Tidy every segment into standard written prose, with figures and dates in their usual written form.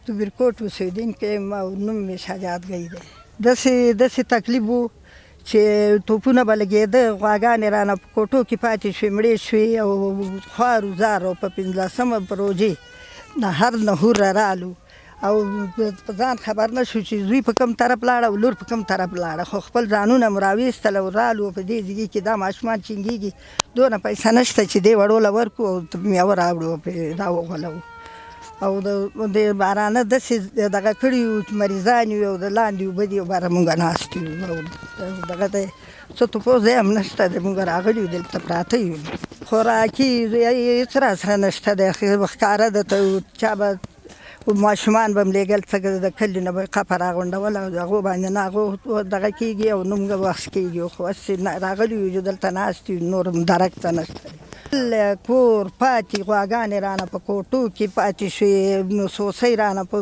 تو بیرکوټ اوسېدونکی یم او نوم مې شجاعت ګۍ دی. داسې تکلیف و چې توپونه به لګېده، غواګانې رانه په کوټو کې پاتې شوې، مړې شوې او خوار و زار. او په 15مه په روژې نهر نهور رالو او په ځان خبر نه شو چې زوی په کوم طرف لاړه او لور په کوم طرف لاړه، خو خپل ځانونه مو راویستل او رالو. په دې ځای کې دا ماشومان چینګېږي، دونه پیسه نشته چې دې وړو له ورکړو او میوه راوړو او پرې راوغولوو. او د بارانه داسې دغه کړي وو چې مریضان یو او د لاندې اوبه دي او باره مونږ ناست یو. دغه ته څه تپوس ځای هم نشته دی، مونږ راغلي یو دلته پراته یو. خوراکي هېڅ راسره نشته دی، ښکاره ده ته چا به ماشومان به م لېږل، څه د کلي نه به یې قپه راغونډول او د هغو باندې نه هغو دغه کېږي او نه مونږ بحث کېږي. خو هسې راغلي یو چې دلته ناست یو، نور هم درک ته نشته. کور پاتې، غواګانې رانه په کوټو کې پاتې شوې، سوسۍ رانه په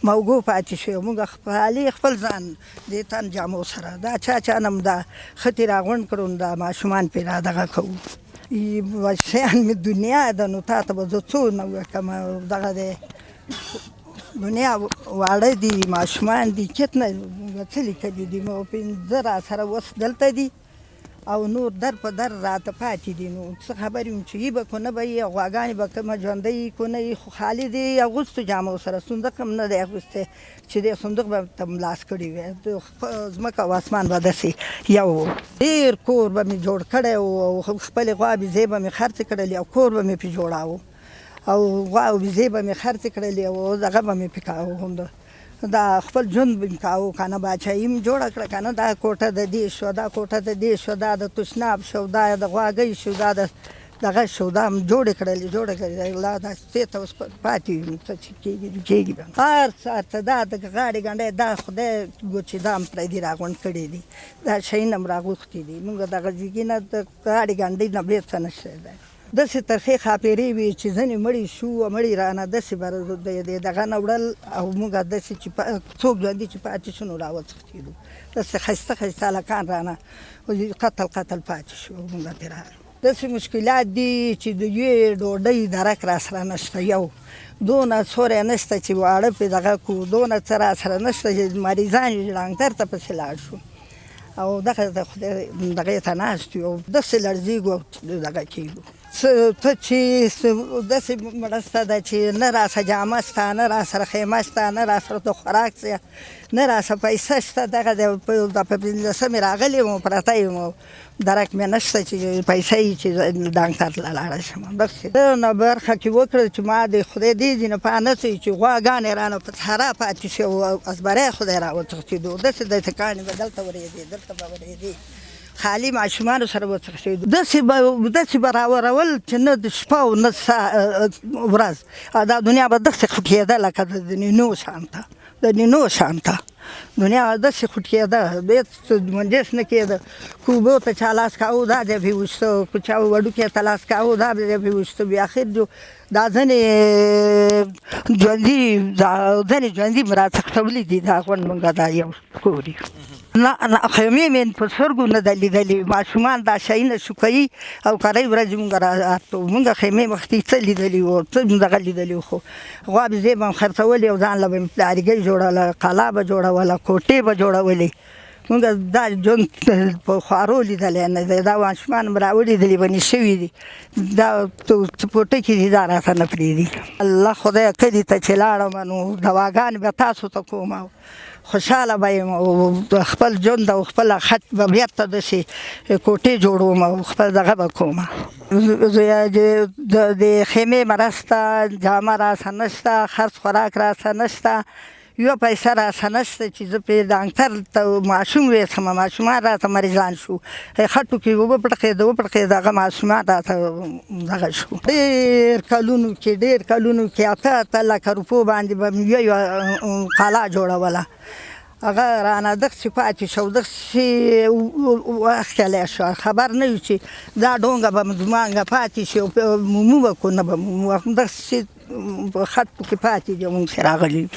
موږو پاتې شوې. مونږ خالي خپل ځان دې تن جامو سره دا چا نه م دا خټې راغونډ کړو، نو دا ماشومان پرې را دغه کوو. شیان مې دنیا ده، نو تا ته به زه څو نه وکړم. دغه دی دنیا واړه دي، ماشومان دي، چېت نه څه لیکلي دي. 5 راسره اوس دلته دي او نور در په در راته پاتې دي. نو څه خبرې وم چې یي به کو نه به یي، غواګانې به کومه ژوندۍ کو نه یي، خو خالي دې اغوستو جامو سره، صندوق هم نه دی اغوستی چې دې صندوق به ته لاس کړی وی. ځمکه او اسمان به داسې یو و. ډېر کور به مې جوړ کړی و او خپلې غوا بېزې به مې خرڅې کړلې او کور به مې پرې جوړاوه او غوا او بېزې به مې خرڅې کړلې او دغه به مې پرې کاوه. هم دا خپل ژوند به مې کاوه که نه، باچایي مې جوړه کړه که نه. دا کوټه د دې شوه، دا کوټه د دې شوه، دا د تشناب شو، دا د غواګۍ شو، دا د دغه شو، دا مې جوړې کړلې. الله دا دې ته اوس پاتې یم، څه چې کېږي به هر څه. دا د غاړې ګنډی دا خدای چې دا مې پردي راغونډ کړي دي، دا شیونه مې راغوښتي دي. مونږ دغه ځیګي نه د غاړې ګنډۍ نه بېل څه نشته دی. داسې ترخې خاپېرې وې چې ځینې مړي شو او مړي رانه داسې به دغه نه وړل او موږ داسې چې څوک ژوندي چې پاتې شو نو راوڅښتېدو. داسې ښایسته ښایسته هلکان رانه قتل پاتې شو او موږ پرې راغلو. داسې مشکلات دي چې د یوې ډوډۍ درک راسره نشته. یو دونه سوری نشته چې واړه پرې دغه کړو، دونه څه راسره نشته چې مریضان یې ډاکټر ته پسې لاړ شو او دغه د خدای دغې ته ناست یو. داسې لړزېږو او دغه کېږو. ته چې داسې مرسته ده چې نه راسره جامه شته، نه راسره خیمه شته، نه راسره د خوراک څه، نه راسره پیسه شته. دغه د په 15مې راغلې وم، پرته یم او درک مې نشته چې پیسه یي چې ډاکټر ته لاړه شم. داسې نه برخه کې وکړه چې ما د خدای دې ځي نه پوه نه شئ چې غواګانې رانه په صحرا پاتې شوې او ازبری خدای راوڅښتېدو. داسې داسې کاڼي به دلته ورېدې، دلته به ورېدې، خالي ماشومانو سره وڅښتېدو. داسې به راورول چې نه د شپه او نه ورځ. دا دنیا به داسې خوټېده لکه د نینو شانته، د نینو شانته دنیا داسې خوټېده، هېڅ منجس نه کېده. که اوبو ته چا لاس کاوه دا ځای پرې ویسته، که چا وړوکي ته لاس کاوه دا ځای پرې ویسته. بیا اخر دا ځینې ژوندي مې راڅښتولي دي. دا غونډ مونږ دا یو کور یو. نه خیمې مې په سترګو نه ده لیدلې. ماشومان دا شیونه شو کوي او کرۍ ورځ مونږ راتلو. مونږ خیمې مخکې څه لیدلي وو، څه دغه لیدلي وو، خو غوا بېزې به م خرڅولې او ځان له به مې پلارګۍ جوړوله، قلا به جوړوله، کوټې به جوړولې. مونږ دا ژوند په خوارو لیدلی نه دی. دا ماشومان مې راولیدلي بنې شوي دي، دا څه پوټکي دي دا راته نه پرېږدي. الله خدایه کلي ته چې لاړم نو دواګانې به تاسو ته کوم او خوشحاله به یم او خپل ژوند او خپله خټ به بېرته داسې کوټې جوړوم او خپل دغه به کوم. د خیمې مرسته، جامه راسره نشته، خرڅ خوراک راسره نشته، یوه پیسه راسره نشته چې زه پرې ډاکټر ته ماشوم ویسمه. ماشومان راته مریضان شو، خټو کې وپړقېده هغه ماشومان راته دغه شو. ډېر کلونو کې 8 لکه روپو باندې به مې یوه قلا جوړوله. هغه رانه دغسې پاتې شو، دغسې وښکلی شو. خبر نه یو چې دا ډونګه به مانګه پاتې شي او مومو به کو نه به مومو، دغسې خټو کې پاتې دي. مونږ چې راغلي